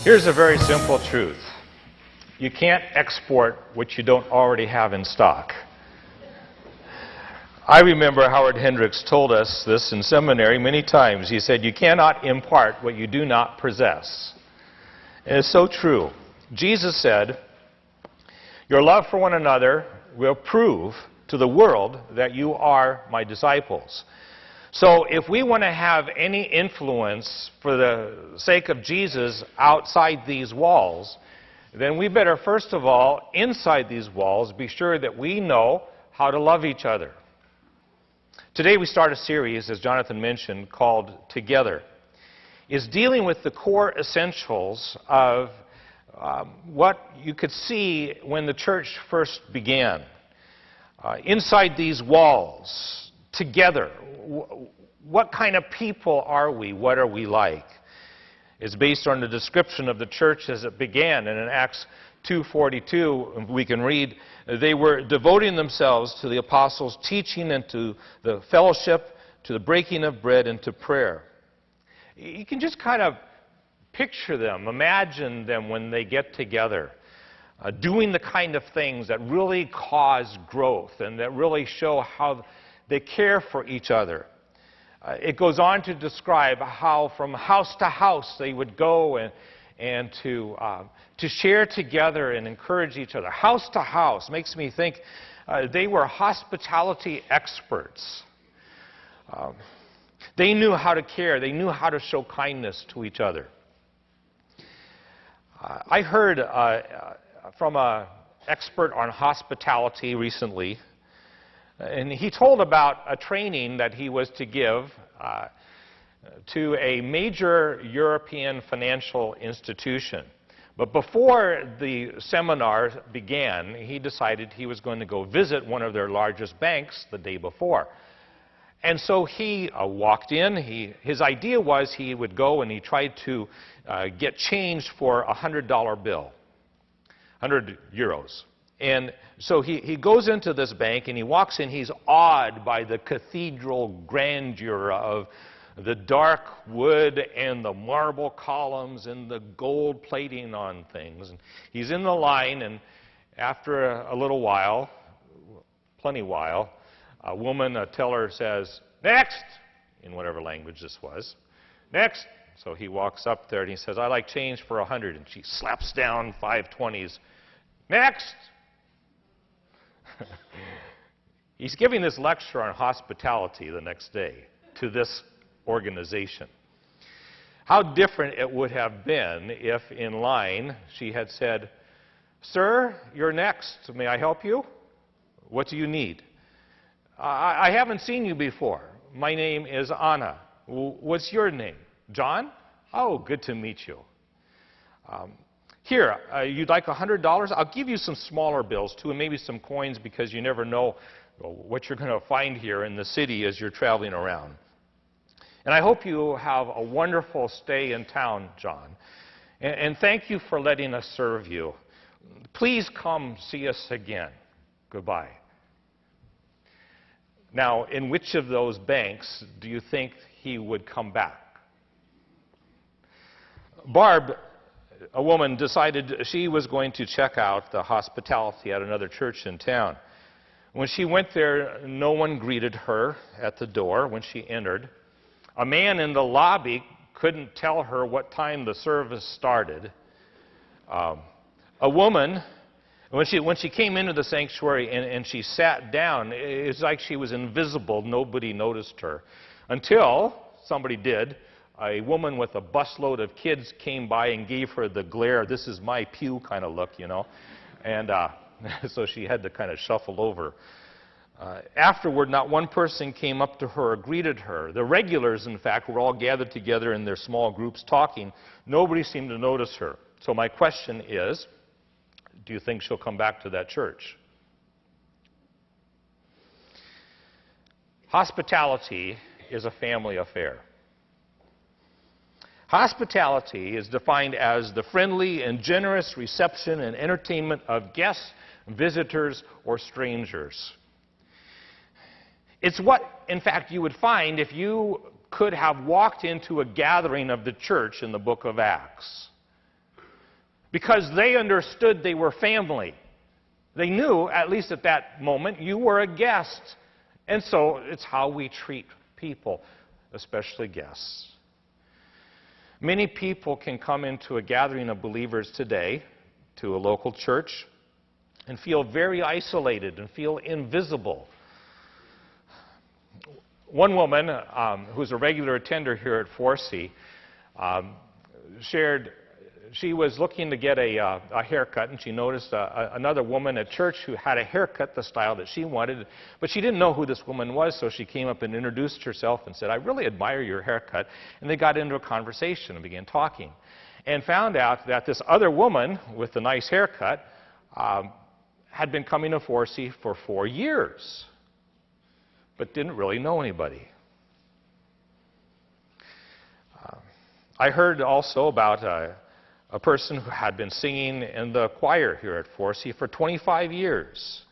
Here's a very simple truth. You can't export what you don't already have in stock. I remember Howard Hendricks told us this in seminary many times. He said, you cannot impart what you do not possess. And it's so true. Jesus said, your love for one another will prove to the world that you are my disciples. So if we want to have any influence for the sake of Jesus outside these walls, then we better first of all, inside these walls, be sure that we know how to love each other. Today we start a series, as Jonathan mentioned, called Together. It's dealing with the core essentials of what you could see when the church first began. Inside these walls, together, what kind of people are we? What are we like? It's based on the description of the church as it began. And in Acts 2:42, we can read, they were devoting themselves to the apostles' teaching and to the fellowship, to the breaking of bread and to prayer. You can just kind of picture them, imagine them when they get together, doing the kind of things that really cause growth and that really show how they care for each other. It goes on to describe how from house to house they would go and to share together and encourage each other. House to house makes me think they were hospitality experts. They knew how to care. They knew how to show kindness to each other. I heard from an expert on hospitality recently, and he told about a training that he was to give to a major European financial institution. But before the seminar began, he decided he was going to go visit one of their largest banks the day before. And so he walked in. His idea was he would go and he tried to get change for a $100 bill, 100 euros. And so he goes into this bank and he walks in. He's awed by the cathedral grandeur of the dark wood and the marble columns and the gold plating on things. And he's in the line, and after a little while, plenty while, a woman, a teller, says, "Next," in whatever language this was. "Next." So he walks up there and he says, "I'd like change for 100. And she slaps down 5 20s. "Next." He's giving this lecture on hospitality the next day to this organization. How different it would have been if in line she had said, "Sir, you're next. May I help you? What do you need?" I haven't seen you before. My name is Anna. What's your name? John? Oh, good to meet you. Here, you'd like $100? I'll give you some smaller bills, too, and maybe some coins, because you never know what you're going to find here in the city as you're traveling around. And I hope you have a wonderful stay in town, John. And thank you for letting us serve you. Please come see us again. Goodbye. Now, in which of those banks do you think he would come back? Barb, a woman, decided she was going to check out the hospitality at another church in town. When she went there, no one greeted her at the door when she entered. A man in the lobby couldn't tell her what time the service started. A woman, when she came into the sanctuary and she sat down, it's like she was invisible. Nobody noticed her. Until somebody did. A woman with a busload of kids came by and gave her the glare, "This is my pew" kind of look, you know. And so she had to kind of shuffle over. Afterward, not one person came up to her or greeted her. The regulars, in fact, were all gathered together in their small groups talking. Nobody seemed to notice her. So my question is, do you think she'll come back to that church? Hospitality is a family affair. Hospitality is defined as the friendly and generous reception and entertainment of guests, visitors, or strangers. It's what, in fact, you would find if you could have walked into a gathering of the church in the book of Acts. because they understood they were family. They knew, at least at that moment, you were a guest. And so it's how we treat people, especially guests. Many people can come into a gathering of believers today, to a local church, and feel very isolated and feel invisible. One woman who's a regular attender here at Forcey shared she was looking to get a haircut, and she noticed another woman at church who had a haircut the style that she wanted, but she didn't know who this woman was, so she came up and introduced herself and said, "I really admire your haircut." And they got into a conversation and began talking, and found out that this other woman with the nice haircut had been coming to Forcey for 4 years, but didn't really know anybody. I heard also about a person who had been singing in the choir here at Forcey for 25 years.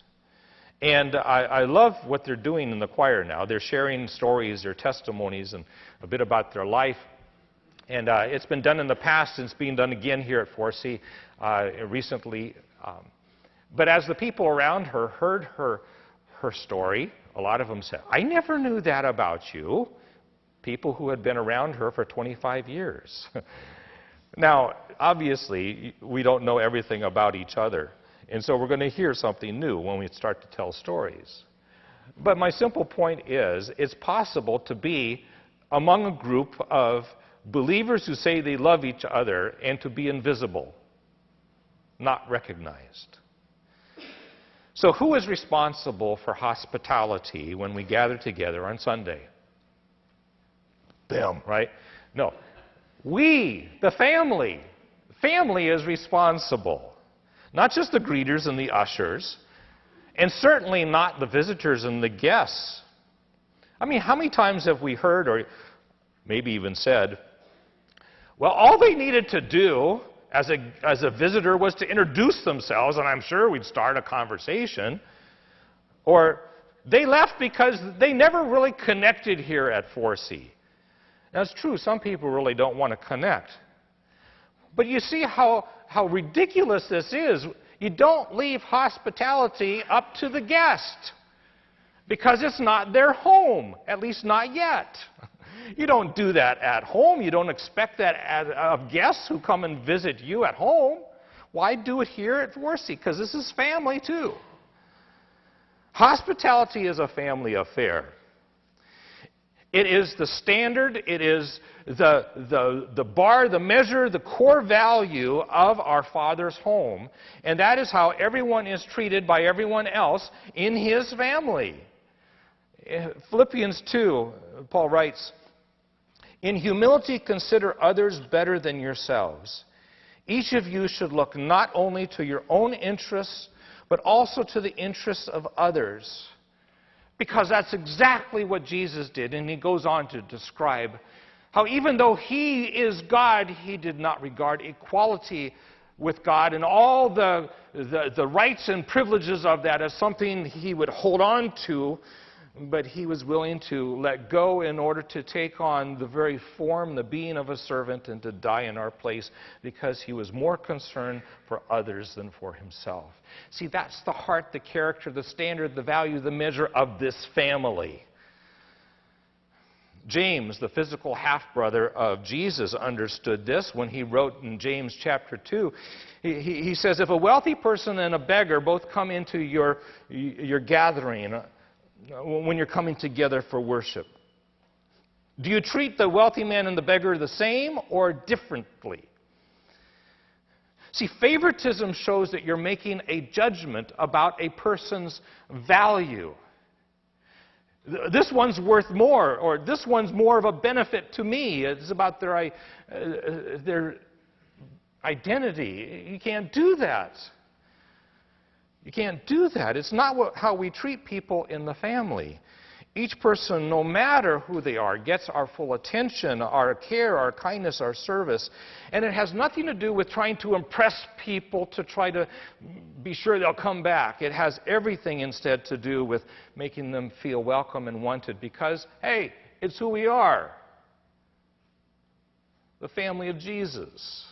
And I love what they're doing in the choir now. They're sharing stories, their testimonies, and a bit about their life. And it's been done in the past, and it's being done again here at Forcey recently. But as the people around her heard her story, a lot of them said, "I never knew that about you." People who had been around her for 25 years. Now, obviously, we don't know everything about each other, and so we're going to hear something new when we start to tell stories. But my simple point is, it's possible to be among a group of believers who say they love each other and to be invisible, not recognized. So who is responsible for hospitality when we gather together on Sunday? Them, right? No. We, the family. Family is responsible. Not just the greeters and the ushers, and certainly not the visitors and the guests. I mean, how many times have we heard, or maybe even said, well, all they needed to do as a visitor was to introduce themselves, and I'm sure we'd start a conversation. Or they left because they never really connected here at Forcey. Now, it's true, some people really don't want to connect. But you see how ridiculous this is. You don't leave hospitality up to the guest, because it's not their home, at least not yet. You don't do that at home. You don't expect that of guests who come and visit you at home. Why do it here at Forcey? Because this is family too. Hospitality is a family affair. It is the standard, it is the bar, the measure, the core value of our Father's home. And that is how everyone is treated by everyone else in His family. Philippians 2, Paul writes, "In humility consider others better than yourselves. Each of you should look not only to your own interests, but also to the interests of others." Because that's exactly what Jesus did. And he goes on to describe how even though He is God, He did not regard equality with God and all the rights and privileges of that as something He would hold on to, but He was willing to let go in order to take on the very form, the being of a servant, and to die in our place, because He was more concerned for others than for Himself. See, that's the heart, the character, the standard, the value, the measure of this family. James, the physical half-brother of Jesus, understood this when he wrote in James chapter 2. He says, "If a wealthy person and a beggar both come into your gathering, when you're coming together for worship, do you treat the wealthy man and the beggar the same or differently?" See, favoritism shows that you're making a judgment about a person's value. This one's worth more, or this one's more of a benefit to me. It's about their identity. You can't do that. You can't do that. It's not how we treat people in the family. Each person, no matter who they are, gets our full attention, our care, our kindness, our service. And it has nothing to do with trying to impress people to try to be sure they'll come back. It has everything instead to do with making them feel welcome and wanted, because, hey, it's who we are. The family of Jesus.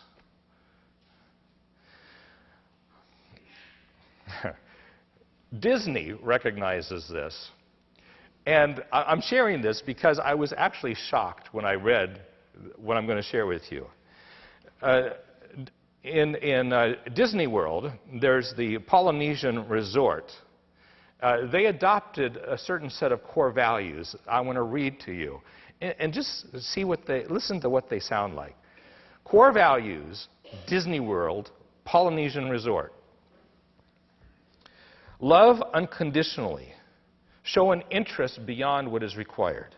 Disney recognizes this. And I'm sharing this because I was actually shocked when I read what I'm going to share with you. In Disney World, there's the Polynesian resort. They adopted a certain set of core values I want to read to you. And just listen to what they sound like. Core values, Disney World, Polynesian resort. Love unconditionally. Show an interest beyond what is required.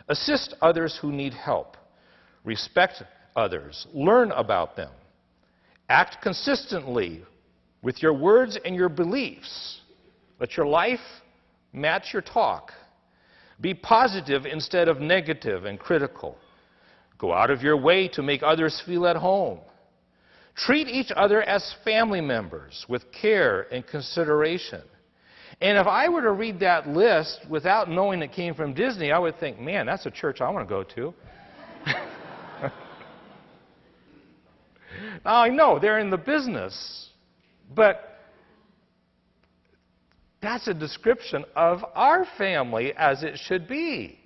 Assist others who need help. Respect others. Learn about them. Act consistently with your words and your beliefs. Let your life match your talk. Be positive instead of negative and critical. Go out of your way to make others feel at home. Treat each other as family members with care and consideration. And if I were to read that list without knowing it came from Disney, I would think, man, that's a church I want to go to. Now, I know they're in the business, but that's a description of our family as it should be.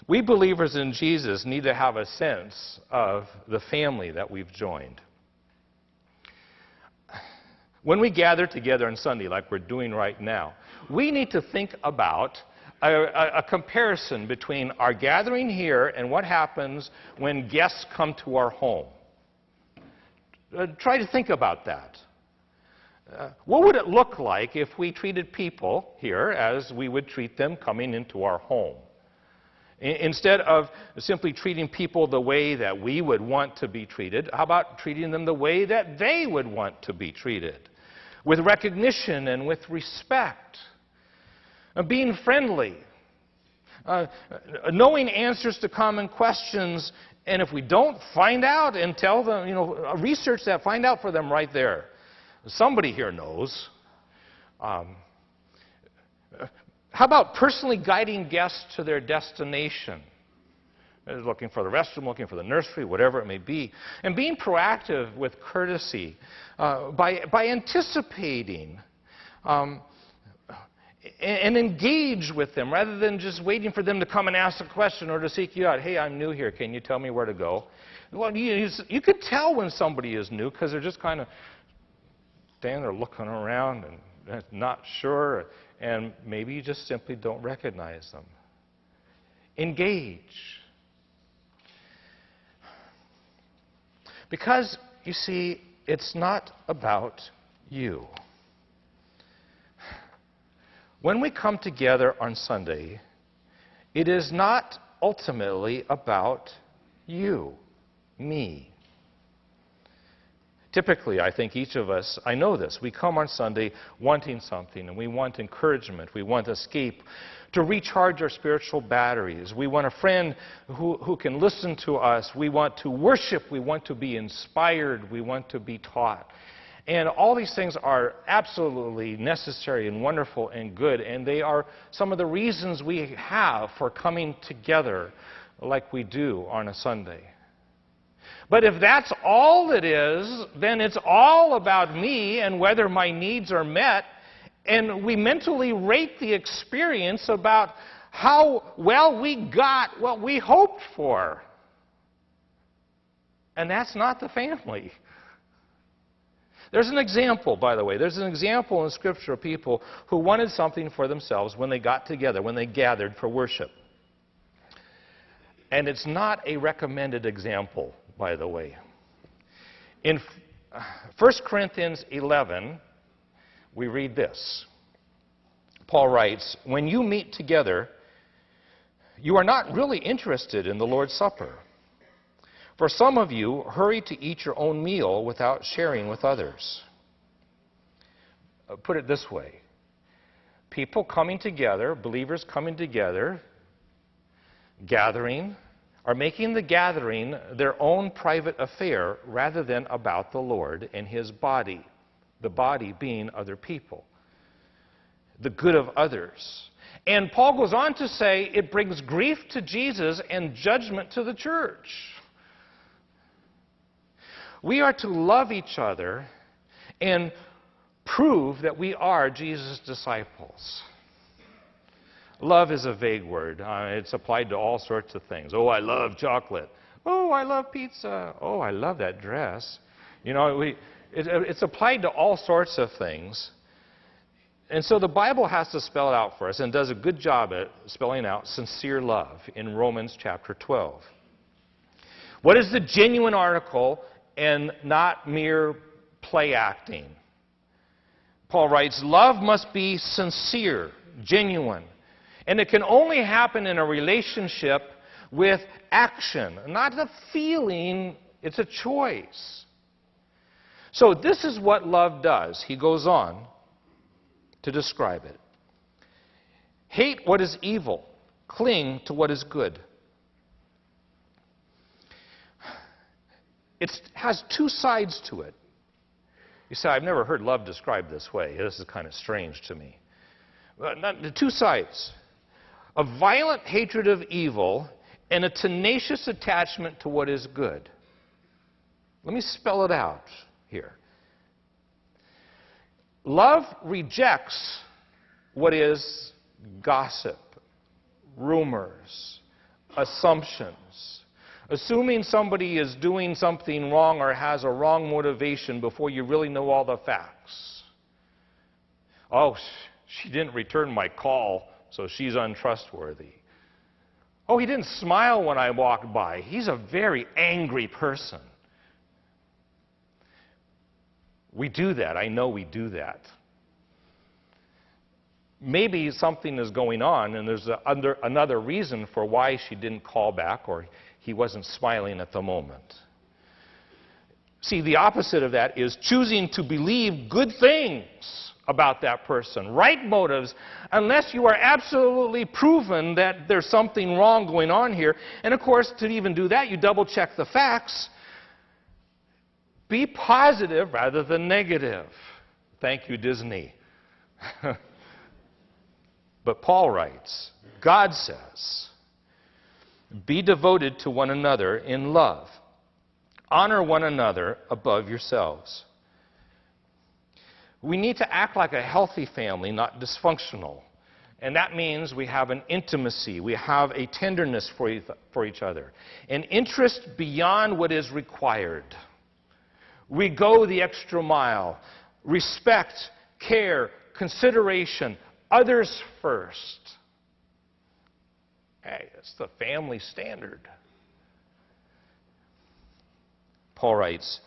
We believers in Jesus need to have a sense of the family that we've joined. When we gather together on Sunday, like we're doing right now, we need to think about a comparison between our gathering here and what happens when guests come to our home. Try to think about that. What would it look like if we treated people here as we would treat them coming into our home? Instead of simply treating people the way that we would want to be treated, how about treating them the way that they would want to be treated? With recognition and with respect. Being friendly. Knowing answers to common questions. And if we don't, find out and tell them, research that, find out for them right there. Somebody here knows. How about personally guiding guests to their destination? Looking for the restroom, looking for the nursery, whatever it may be. And being proactive with courtesy by anticipating and engage with them rather than just waiting for them to come and ask a question or to seek you out. Hey, I'm new here. Can you tell me where to go? Well, you could tell when somebody is new because they're just kind of standing there looking around and not sure. And maybe you just simply don't recognize them. Engage. Because, you see, it's not about you. When we come together on Sunday, it is not ultimately about you, me. Typically, I think each of us, I know this, we come on Sunday wanting something, and we want encouragement, we want escape, to recharge our spiritual batteries. We want a friend who can listen to us. We want to worship, we want to be inspired, we want to be taught. And all these things are absolutely necessary and wonderful and good, and they are some of the reasons we have for coming together like we do on a Sunday. But if that's all it is, then it's all about me and whether my needs are met, and we mentally rate the experience about how well we got what we hoped for. And that's not the family. There's an example, by the way. There's an example in Scripture of people who wanted something for themselves when they got together, when they gathered for worship. And it's not a recommended example, by the way. In 1 Corinthians 11, we read this. Paul writes, "When you meet together, you are not really interested in the Lord's Supper. For some of you hurry to eat your own meal without sharing with others." Put it this way. People coming together, believers coming together, gathering, are making the gathering their own private affair rather than about the Lord and His body, the body being other people, the good of others. And Paul goes on to say it brings grief to Jesus and judgment to the church. We are to love each other and prove that we are Jesus' disciples. Love is a vague word. It's applied to all sorts of things. Oh, I love chocolate. Oh, I love pizza. Oh, I love that dress. You know, it's applied to all sorts of things. And so the Bible has to spell it out for us and does a good job at spelling out sincere love in Romans chapter 12. What is the genuine article and not mere play acting? Paul writes, love must be sincere, genuine. And it can only happen in a relationship with action, not a feeling, it's a choice. So this is what love does. He goes on to describe it. Hate what is evil. Cling to what is good. It has two sides to it. You say, I've never heard love described this way. This is kind of strange to me. The two sides. A violent hatred of evil and a tenacious attachment to what is good. Let me spell it out here. Love rejects what is gossip, rumors, assumptions, assuming somebody is doing something wrong or has a wrong motivation before you really know all the facts. Oh, she didn't return my call, so she's untrustworthy. Oh, he didn't smile when I walked by. He's a very angry person. We do that. I know we do that. Maybe something is going on and there's another reason for why she didn't call back or he wasn't smiling at the moment. See, the opposite of that is choosing to believe good things about that person, right motives, unless you are absolutely proven that there's something wrong going on here. And of course, to even do that, you double check the facts. Be positive rather than negative. Thank you, Disney. But Paul writes, God says, be devoted to one another in love. Honor one another above yourselves. We need to act like a healthy family, not dysfunctional. And that means we have an intimacy, we have a tenderness for each other, an interest beyond what is required. We go the extra mile. Respect, care, consideration, others first. Hey, it's the family standard. Paul writes,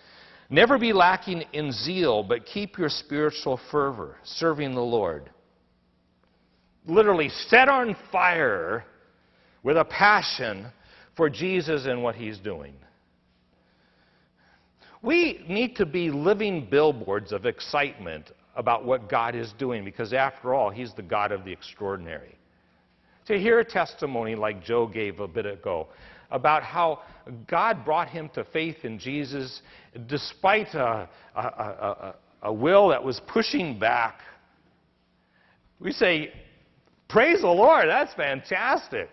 never be lacking in zeal, but keep your spiritual fervor, serving the Lord. Literally set on fire with a passion for Jesus and what He's doing. We need to be living billboards of excitement about what God is doing, because after all, He's the God of the extraordinary. To hear a testimony like Joe gave a bit ago about how God brought him to faith in Jesus despite a will that was pushing back. We say, praise the Lord, that's fantastic.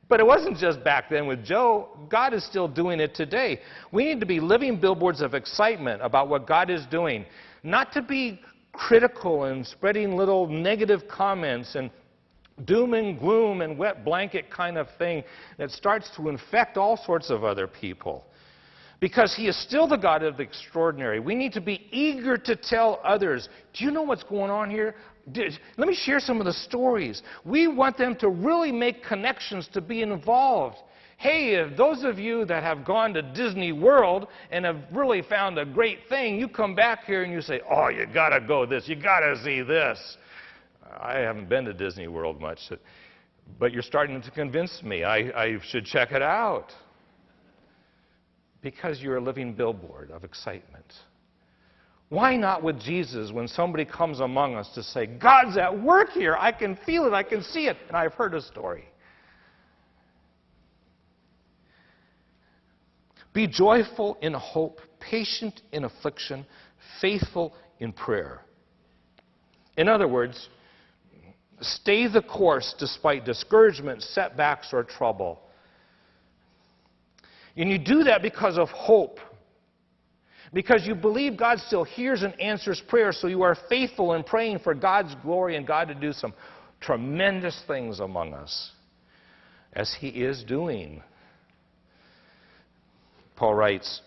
But it wasn't just back then with Joe. God is still doing it today. We need to be living billboards of excitement about what God is doing, not to be critical and spreading little negative comments and doom and gloom and wet blanket kind of thing that starts to infect all sorts of other people. Because He is still the God of the extraordinary. We need to be eager to tell others, do you know what's going on here? Let me share some of the stories. We want them to really make connections, to be involved. Hey, if those of you that have gone to Disney World and have really found a great thing, you come back here and you say, oh, you got to go this, you got to see this. I haven't been to Disney World much, but you're starting to convince me I should check it out. Because you're a living billboard of excitement. Why not with Jesus when somebody comes among us to say, God's at work here, I can feel it, I can see it, and I've heard a story. Be joyful in hope, patient in affliction, faithful in prayer. In other words, stay the course despite discouragement, setbacks, or trouble. And you do that because of hope. Because you believe God still hears and answers prayer, so you are faithful in praying for God's glory and God to do some tremendous things among us, as He is doing. Paul writes,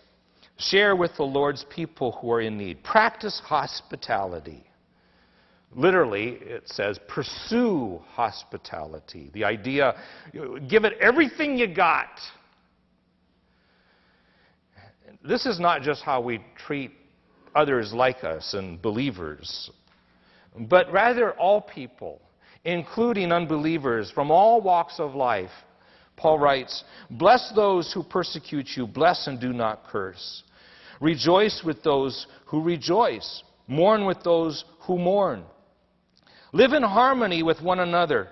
share with the Lord's people who are in need. Practice hospitality. Literally, it says, pursue hospitality. The idea, give it everything you got. This is not just how we treat others like us and believers, but rather all people, including unbelievers from all walks of life. Paul writes, bless those who persecute you, bless and do not curse. Rejoice with those who rejoice, mourn with those who mourn. Live in harmony with one another.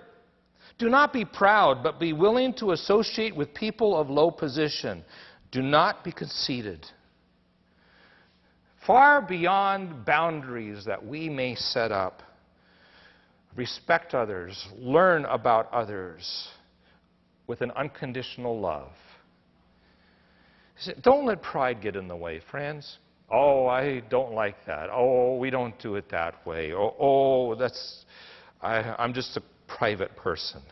Do not be proud, but be willing to associate with people of low position. Do not be conceited. Far beyond boundaries that we may set up, respect others, learn about others with an unconditional love. Don't let pride get in the way, friends. Oh, I don't like that. Oh, we don't do it that way. I'm just a private person.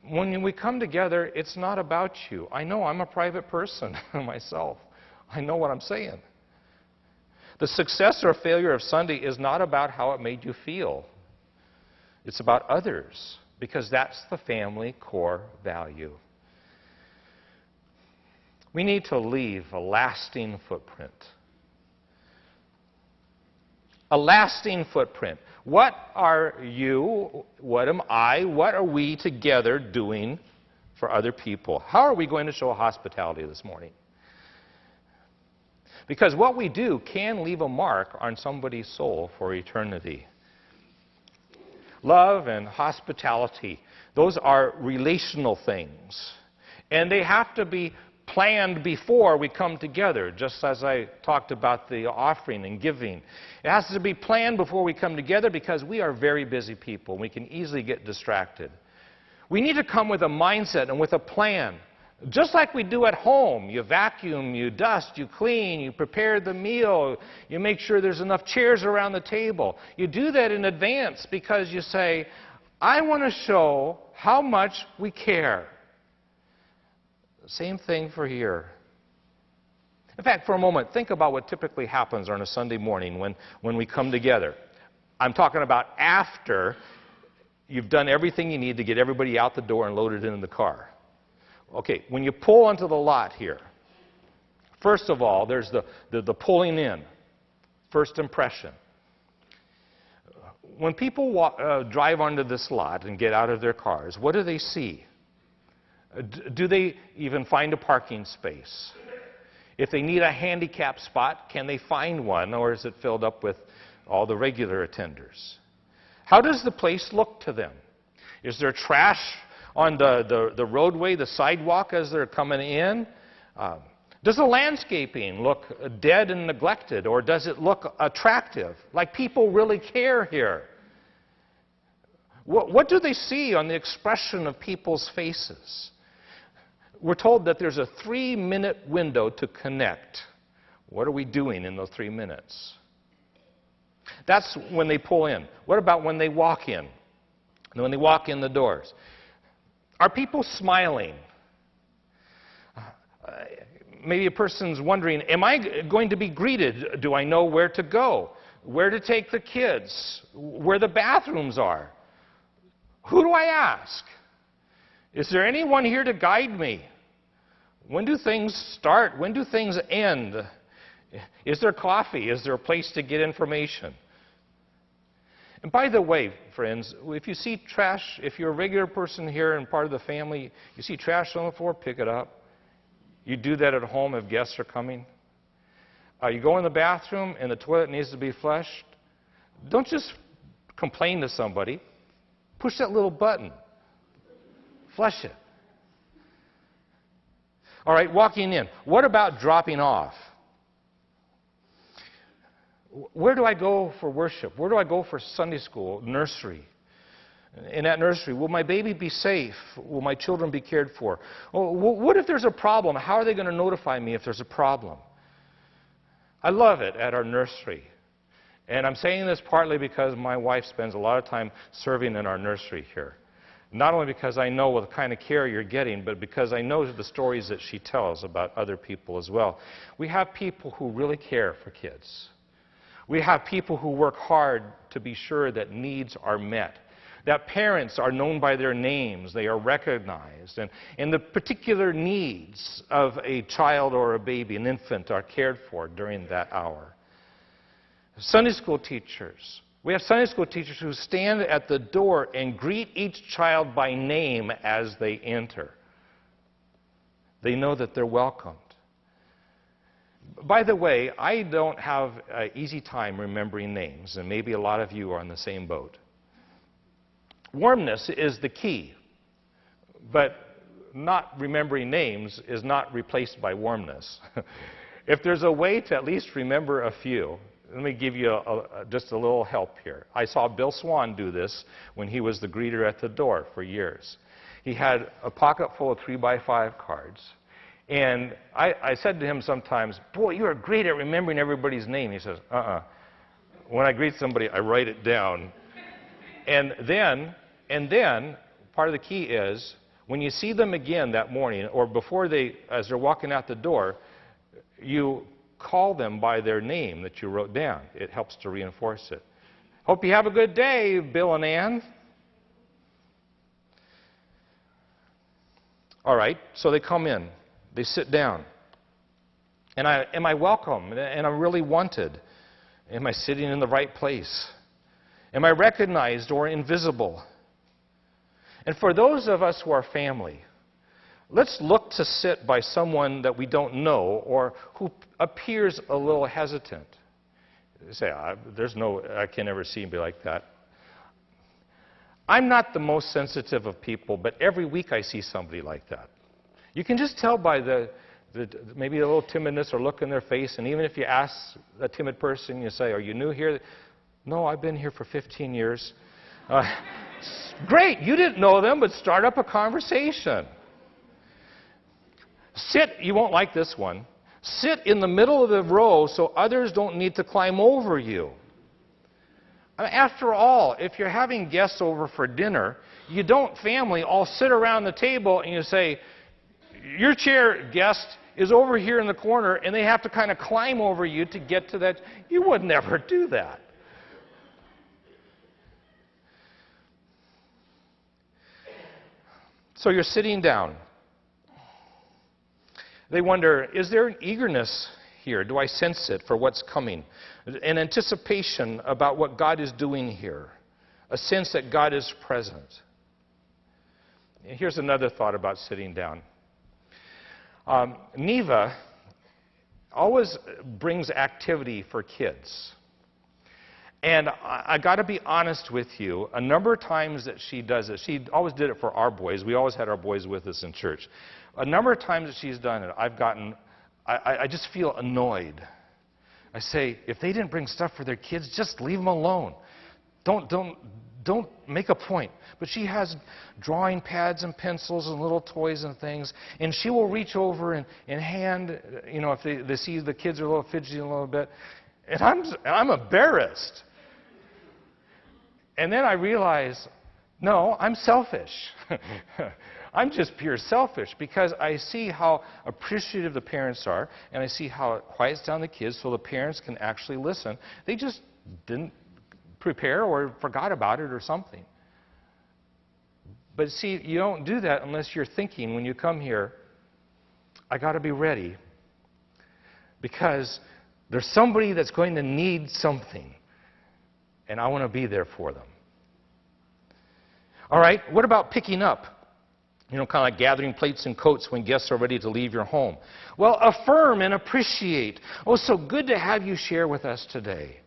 When we come together, it's not about you. I know I'm a private person myself. I know what I'm saying. The success or failure of Sunday is not about how it made you feel. It's about others, because that's the family core value. We need to leave a lasting footprint. A lasting footprint. What are you, what am I, what are we together doing for other people? How are we going to show hospitality this morning? Because what we do can leave a mark on somebody's soul for eternity. Love and hospitality, those are relational things. And they have to be planned before we come together, just as I talked about the offering and giving. It has to be planned before we come together because we are very busy people. We can easily get distracted. We need to come with a mindset and with a plan. Just like we do at home. You vacuum, you dust, you clean, you prepare the meal, you make sure there's enough chairs around the table. You do that in advance because you say, I want to show how much we care. Same thing for here. In fact, for a moment, think about what typically happens on a Sunday morning when we come together. I'm talking about after you've done everything you need to get everybody out the door and loaded in the car. Okay, when you pull onto the lot here, first of all, there's the pulling in, first impression. When people drive onto this lot and get out of their cars, what do they see? Do they even find a parking space? If they need a handicap spot, can they find one, or is it filled up with all the regular attenders? How does the place look to them? Is there trash on the roadway, the sidewalk as they're coming in? Does the landscaping look dead and neglected, or does it look attractive, like people really care here? What do they see on the expression of people's faces? We're told that there's a 3-minute window to connect. What are we doing in those 3 minutes? That's when they pull in. What about when they walk in? And when they walk in the doors? Are people smiling? Maybe a person's wondering, am I going to be greeted? Do I know where to go? Where to take the kids? Where the bathrooms are? Who do I ask? Is there anyone here to guide me? When do things start? When do things end? Is there coffee? Is there a place to get information? And by the way, friends, if you see trash, if you're a regular person here and part of the family, you see trash on the floor, pick it up. You do that at home if guests are coming. You go in the bathroom and the toilet needs to be flushed. Don't just complain to somebody. Push that little button. Flush it. All right, walking in. What about dropping off? Where do I go for worship? Where do I go for Sunday school, nursery? In that nursery, will my baby be safe? Will my children be cared for? What if there's a problem? How are they going to notify me if there's a problem? I love it at our nursery. And I'm saying this partly because my wife spends a lot of time serving in our nursery here. Not only because I know what kind of care you're getting, but because I know the stories that she tells about other people as well. We have people who really care for kids. We have people who work hard to be sure that needs are met, that parents are known by their names, they are recognized, and the particular needs of a child or a baby, an infant, are cared for during that hour. Sunday school teachers. We have Sunday school teachers who stand at the door and greet each child by name as they enter. They know that they're welcomed. By the way, I don't have an easy time remembering names, and maybe a lot of you are on the same boat. Warmness is the key, but not remembering names is not replaced by warmness. If there's a way to at least remember a few, let me give you just a little help here. I saw Bill Swan do this when he was the greeter at the door for years. He had a pocket full of 3x5 cards. And I said to him sometimes, boy, you are great at remembering everybody's name. He says, When I greet somebody, I write it down. And then, part of the key is, when you see them again that morning, or as they're walking out the door, you call them by their name that you wrote down. It helps to reinforce it. Hope you have a good day, Bill and Ann. All right, so they come in. They sit down. And am I welcome? And I'm really wanted? Am I sitting in the right place? Am I recognized or invisible? And for those of us who are family, let's look to sit by someone that we don't know or who appears a little hesitant. You say, I can never see anybody like that. I'm not the most sensitive of people, but every week I see somebody like that. You can just tell by maybe a little timidness or look in their face, and even if you ask a timid person, you say, are you new here? No, I've been here for 15 years. Great, you didn't know them, but start up a conversation. You won't like this one. Sit in the middle of the row so others don't need to climb over you. I mean, after all, if you're having guests over for dinner, you don't family all sit around the table and you say, your chair, guest, is over here in the corner, and they have to kind of climb over you to get to that. You would never do that. So you're sitting down. They wonder, is there an eagerness here? Do I sense it for what's coming? An anticipation about what God is doing here. A sense that God is present. And here's another thought about sitting down. Neva always brings activity for kids. And I got to be honest with you, a number of times that she does it, she always did it for our boys. We always had our boys with us in church. A number of times that she's done it, I just feel annoyed. I say, if they didn't bring stuff for their kids, just leave them alone. Don't make a point. But she has drawing pads and pencils and little toys and things, and she will reach over and hand, if they see the kids are a little fidgety a little bit, and I'm embarrassed. And then I realize, no, I'm selfish. I'm just pure selfish because I see how appreciative the parents are, and I see how it quiets down the kids so the parents can actually listen. They just didn't prepare or forgot about it or something. But see, you don't do that unless you're thinking when you come here, I got to be ready because there's somebody that's going to need something, and I want to be there for them. All right, what about picking up? Kind of like gathering plates and coats when guests are ready to leave your home. Well, affirm and appreciate. Oh, so good to have you share with us today.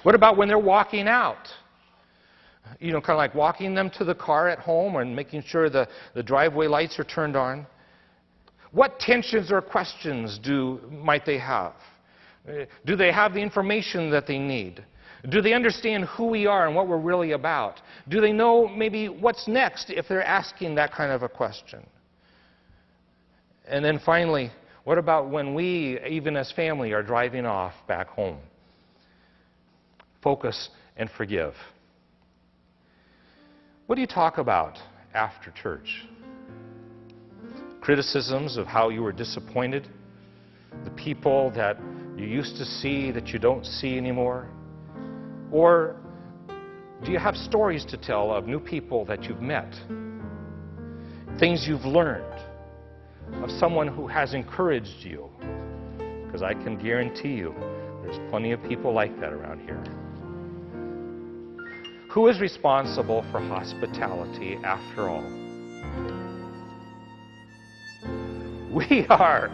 What about when they're walking out? Kind of like walking them to the car at home and making sure the driveway lights are turned on. What tensions or questions might they have? Do they have the information that they need? Do they understand who we are and what we're really about? Do they know maybe what's next if they're asking that kind of a question? And then finally, What about when we, even as family, are driving off back home? Focus and forgive. What do you talk about after church? Criticisms of how you were disappointed? The people that you used to see that you don't see anymore? Or do you have stories to tell of new people that you've met? Things you've learned of someone who has encouraged you? Because I can guarantee you there's plenty of people like that around here. Who is responsible for hospitality after all? We are.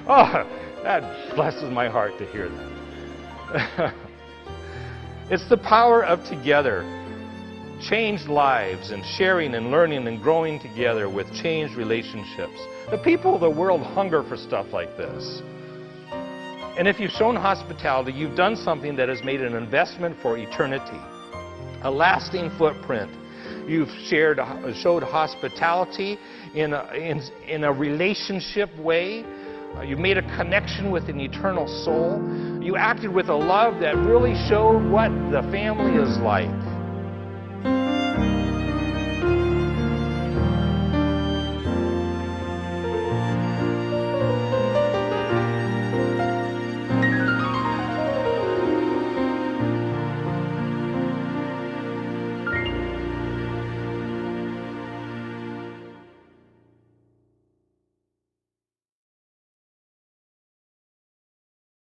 Oh, that blesses my heart to hear that. It's the power of together. Changed lives and sharing and learning and growing together with changed relationships. The people of the world hunger for stuff like this. And if you've shown hospitality, you've done something that has made an investment for eternity. A lasting footprint. You've showed hospitality in a relationship way. You made a connection with an eternal soul. You acted with a love that really showed what the family is like.